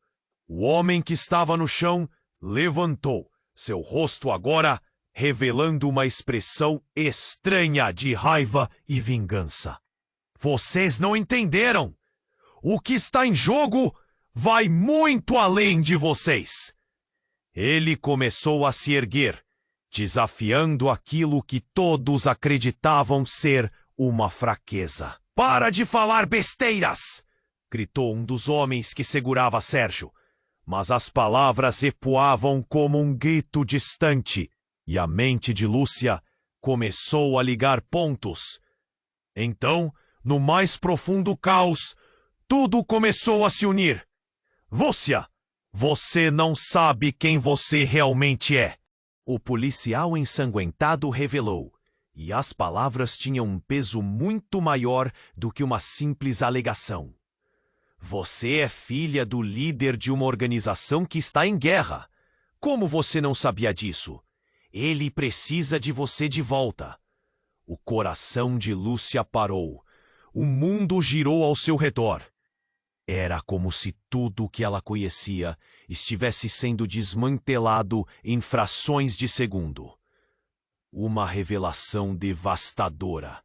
O homem que estava no chão levantou, seu rosto agora revelando uma expressão estranha de raiva e vingança. Vocês não entenderam! O que está em jogo vai muito além de vocês! Ele começou a se erguer, desafiando aquilo que todos acreditavam ser uma fraqueza. Para de falar besteiras! Gritou um dos homens que segurava Sérgio. Mas as palavras ecoavam como um grito distante, e a mente de Lúcia começou a ligar pontos. Então, no mais profundo caos, tudo começou a se unir. Lúcia, você não sabe quem você realmente é. O policial ensanguentado revelou, e as palavras tinham um peso muito maior do que uma simples alegação. Você é filha do líder de uma organização que está em guerra. Como você não sabia disso? Ele precisa de você de volta. O coração de Lúcia parou. O mundo girou ao seu redor. Era como se tudo o que ela conhecia estivesse sendo desmantelado em frações de segundo. Uma revelação devastadora.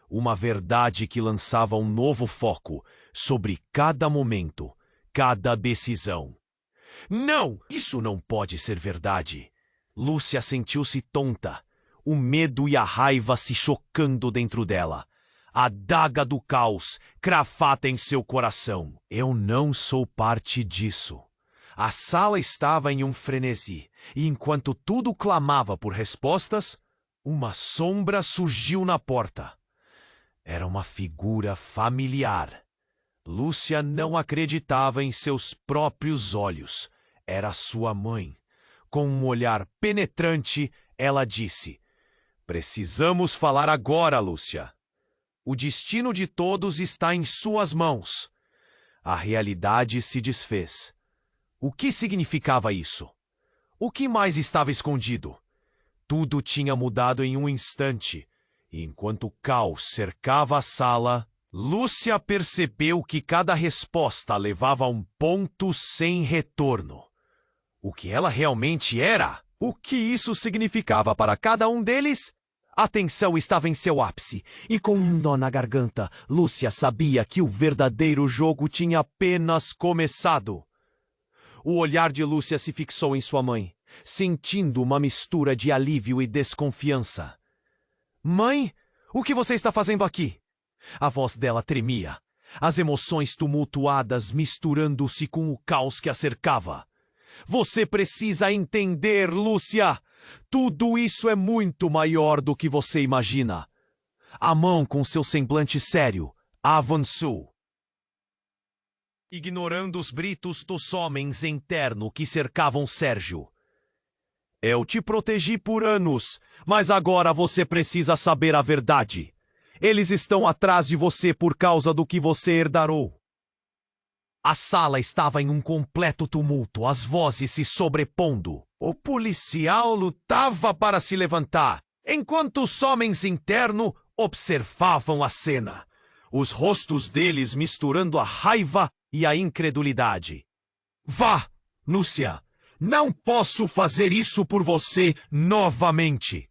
Uma verdade que lançava um novo foco sobre cada momento, cada decisão. Não! Isso não pode ser verdade. Lúcia sentiu-se tonta, o medo e a raiva se chocando dentro dela. A adaga do caos cravada em seu coração. Eu não sou parte disso. A sala estava em um frenesi, e enquanto tudo clamava por respostas, uma sombra surgiu na porta. Era uma figura familiar. Lúcia não acreditava em seus próprios olhos. Era sua mãe. Com um olhar penetrante, ela disse: Precisamos falar agora, Lúcia. O destino de todos está em suas mãos. A realidade se desfez. O que significava isso? O que mais estava escondido? Tudo tinha mudado em um instante. E enquanto o caos cercava a sala, Lúcia percebeu que cada resposta levava a um ponto sem retorno. O que ela realmente era? O que isso significava para cada um deles? A tensão estava em seu ápice, e com um nó na garganta, Lúcia sabia que o verdadeiro jogo tinha apenas começado. O olhar de Lúcia se fixou em sua mãe, sentindo uma mistura de alívio e desconfiança. Mãe, o que você está fazendo aqui? A voz dela tremia. as emoções tumultuadas misturando-se com o caos que a cercava. Você precisa entender, Lúcia! Tudo isso é muito maior do que você imagina. A mão com seu semblante sério avançou, ignorando os gritos dos homens internos que cercavam Sérgio. Eu te protegi por anos, mas agora você precisa saber a verdade. Eles estão atrás de você por causa do que você herdarou. A sala estava em um completo tumulto, as vozes se sobrepondo. O policial lutava para se levantar, enquanto os homens internos observavam a cena, os rostos deles misturando a raiva e a incredulidade. Vá, Lúcia! Não posso fazer isso por você novamente!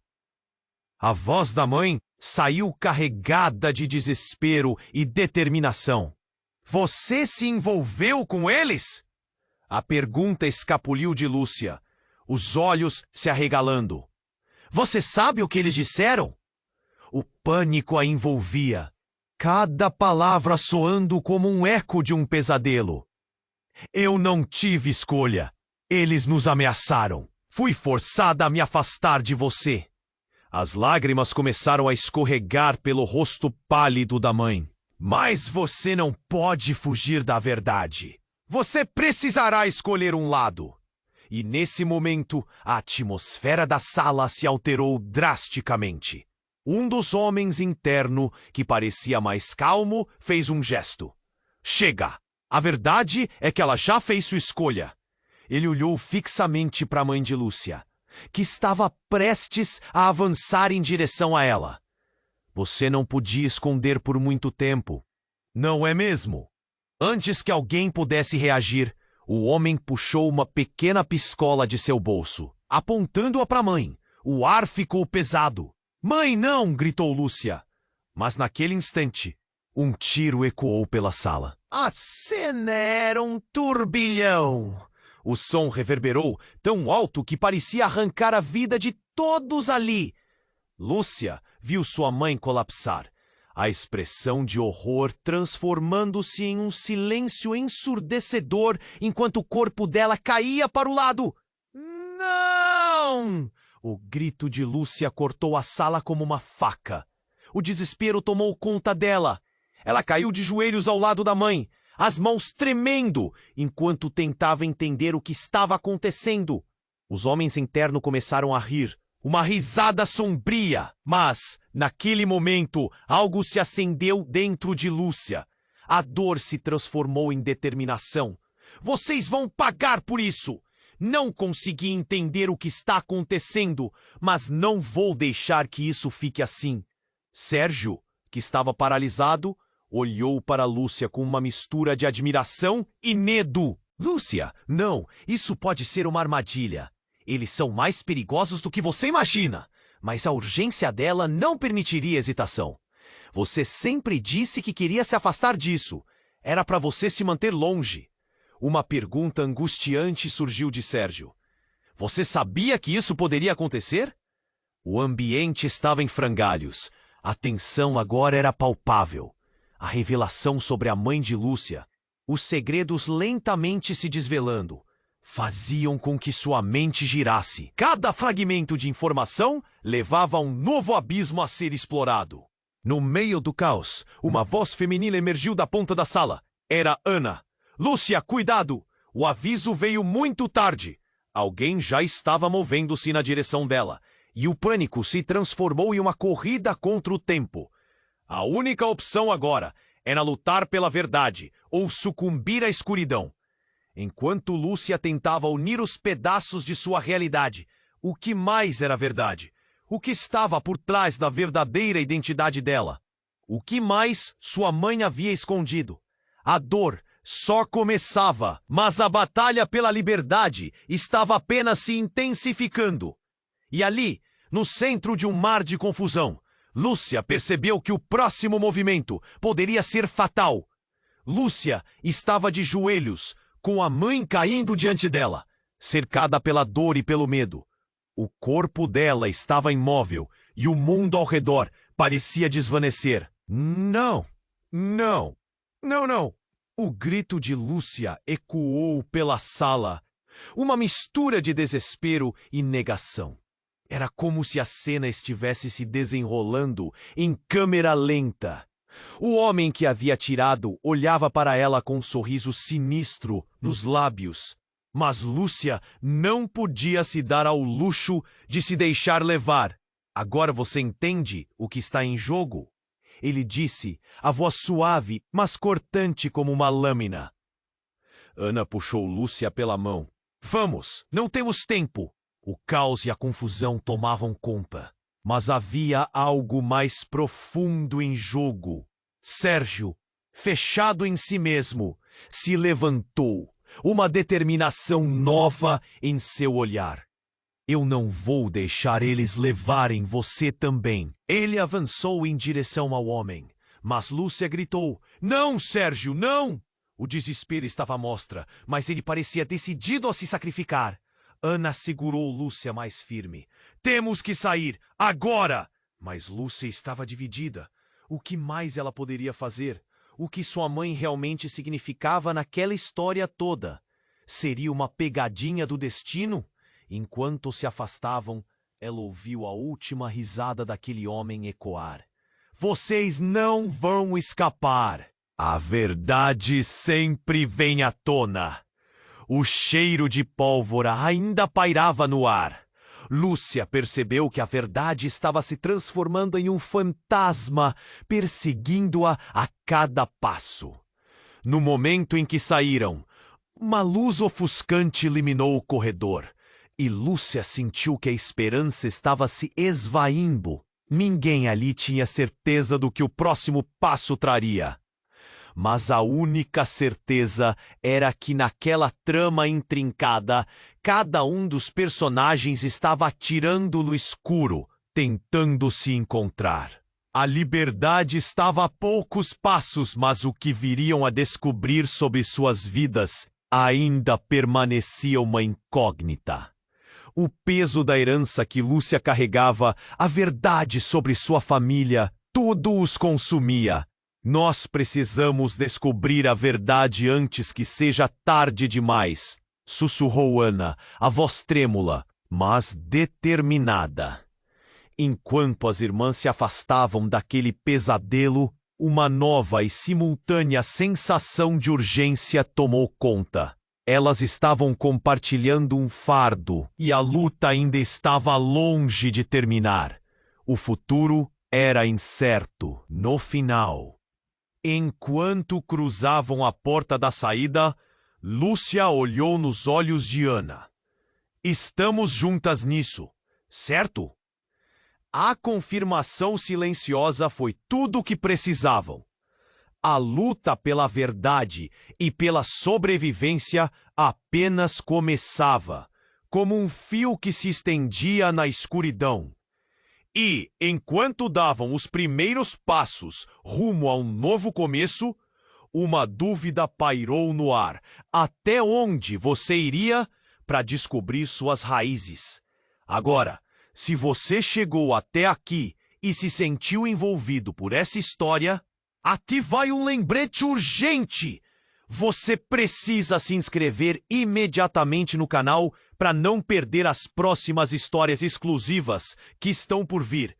A voz da mãe saiu carregada de desespero e determinação. Você se envolveu com eles? A pergunta escapuliu de Lúcia, os olhos se arregalando. Você sabe o que eles disseram? O pânico a envolvia, cada palavra soando como um eco de um pesadelo. Eu não tive escolha. Eles nos ameaçaram. Fui forçada a me afastar de você. As lágrimas começaram a escorregar pelo rosto pálido da mãe. Mas você não pode fugir da verdade. Você precisará escolher um lado. E nesse momento, a atmosfera da sala se alterou drasticamente. Um dos homens interno, que parecia mais calmo, fez um gesto. Chega! A verdade é que ela já fez sua escolha. Ele olhou fixamente para a mãe de Lúcia, que estava prestes a avançar em direção a ela. Você não podia esconder por muito tempo, não é mesmo? Antes que alguém pudesse reagir, o homem puxou uma pequena pistola de seu bolso, apontando-a para a mãe. O ar ficou pesado. Mãe, não! Gritou Lúcia. Mas naquele instante, um tiro ecoou pela sala. A cena era um turbilhão. O som reverberou tão alto que parecia arrancar a vida de todos ali. Lúcia viu sua mãe colapsar, a expressão de horror transformando-se em um silêncio ensurdecedor enquanto o corpo dela caía para o lado. Não! O grito de Lúcia cortou a sala como uma faca. O desespero tomou conta dela. Ela caiu de joelhos ao lado da mãe, as mãos tremendo, enquanto tentava entender o que estava acontecendo. Os homens internos começaram a rir, uma risada sombria. Mas, naquele momento, algo se acendeu dentro de Lúcia. A dor se transformou em determinação. Vocês vão pagar por isso! Não consegui entender o que está acontecendo, mas não vou deixar que isso fique assim. Sérgio, que estava paralisado, olhou para Lúcia com uma mistura de admiração e medo. Lúcia, não, isso pode ser uma armadilha. Eles são mais perigosos do que você imagina, mas a urgência dela não permitiria hesitação. Você sempre disse que queria se afastar disso. Era para você se manter longe. Uma pergunta angustiante surgiu de Sérgio. Você sabia que isso poderia acontecer? O ambiente estava em frangalhos. A tensão agora era palpável. A revelação sobre a mãe de Lúcia, os segredos lentamente se desvelando, faziam com que sua mente girasse. Cada fragmento de informação levava a um novo abismo a ser explorado. No meio do caos, uma voz feminina emergiu da ponta da sala. Era Ana. Lúcia, cuidado! O aviso veio muito tarde. Alguém já estava movendo-se na direção dela, e o pânico se transformou em uma corrida contra o tempo. A única opção agora era lutar pela verdade ou sucumbir à escuridão. Enquanto Lúcia tentava unir os pedaços de sua realidade, o que mais era verdade? O que estava por trás da verdadeira identidade dela? O que mais sua mãe havia escondido? A dor só começava, mas a batalha pela liberdade estava apenas se intensificando. E ali, no centro de um mar de confusão, Lúcia percebeu que o próximo movimento poderia ser fatal. Lúcia estava de joelhos, com a mãe caindo diante dela, cercada pela dor e pelo medo. O corpo dela estava imóvel e o mundo ao redor parecia desvanecer. Não, não. Não, não! O grito de Lúcia ecoou pela sala. Uma mistura de desespero e negação. Era como se a cena estivesse se desenrolando em câmera lenta. O homem que havia atirado olhava para ela com um sorriso sinistro nos lábios. Mas Lúcia não podia se dar ao luxo de se deixar levar. Agora você entende o que está em jogo? Ele disse, a voz suave, mas cortante como uma lâmina. Ana puxou Lúcia pela mão. Vamos, não temos tempo. O caos e a confusão tomavam conta. Mas havia algo mais profundo em jogo. Sérgio, fechado em si mesmo, se levantou, uma determinação nova em seu olhar. Eu não vou deixar eles levarem você também. Ele avançou em direção ao homem, mas Lúcia gritou, não, Sérgio, não! O desespero estava à mostra, mas ele parecia decidido a se sacrificar. Ana segurou Lúcia mais firme. Temos que sair, agora! Mas Lúcia estava dividida. O que mais ela poderia fazer? O que sua mãe realmente significava naquela história toda? Seria uma pegadinha do destino? Enquanto se afastavam, ela ouviu a última risada daquele homem ecoar. Vocês não vão escapar! A verdade sempre vem à tona. O cheiro de pólvora ainda pairava no ar. Lúcia percebeu que a verdade estava se transformando em um fantasma, perseguindo-a a cada passo. No momento em que saíram, uma luz ofuscante iluminou o corredor, e Lúcia sentiu que a esperança estava se esvaindo. Ninguém ali tinha certeza do que o próximo passo traria. Mas a única certeza era que naquela trama intrincada, cada um dos personagens estava atirando no escuro, tentando se encontrar. A liberdade estava a poucos passos, mas o que viriam a descobrir sobre suas vidas ainda permanecia uma incógnita. O peso da herança que Lúcia carregava, a verdade sobre sua família, tudo os consumia. Nós precisamos descobrir a verdade antes que seja tarde demais, sussurrou Ana, a voz trêmula, mas determinada. Enquanto as irmãs se afastavam daquele pesadelo, uma nova e simultânea sensação de urgência tomou conta. Elas estavam compartilhando um fardo e a luta ainda estava longe de terminar. O futuro era incerto. No final, enquanto cruzavam a porta da saída, Lúcia olhou nos olhos de Ana. Estamos juntas nisso, certo? A confirmação silenciosa foi tudo o que precisavam. A luta pela verdade e pela sobrevivência apenas começava, como um fio que se estendia na escuridão. E, enquanto davam os primeiros passos rumo a um novo começo, uma dúvida pairou no ar. Até onde você iria para descobrir suas raízes? Agora, se você chegou até aqui e se sentiu envolvido por essa história, aqui vai um lembrete urgente! Você precisa se inscrever imediatamente no canal para não perder as próximas histórias exclusivas que estão por vir.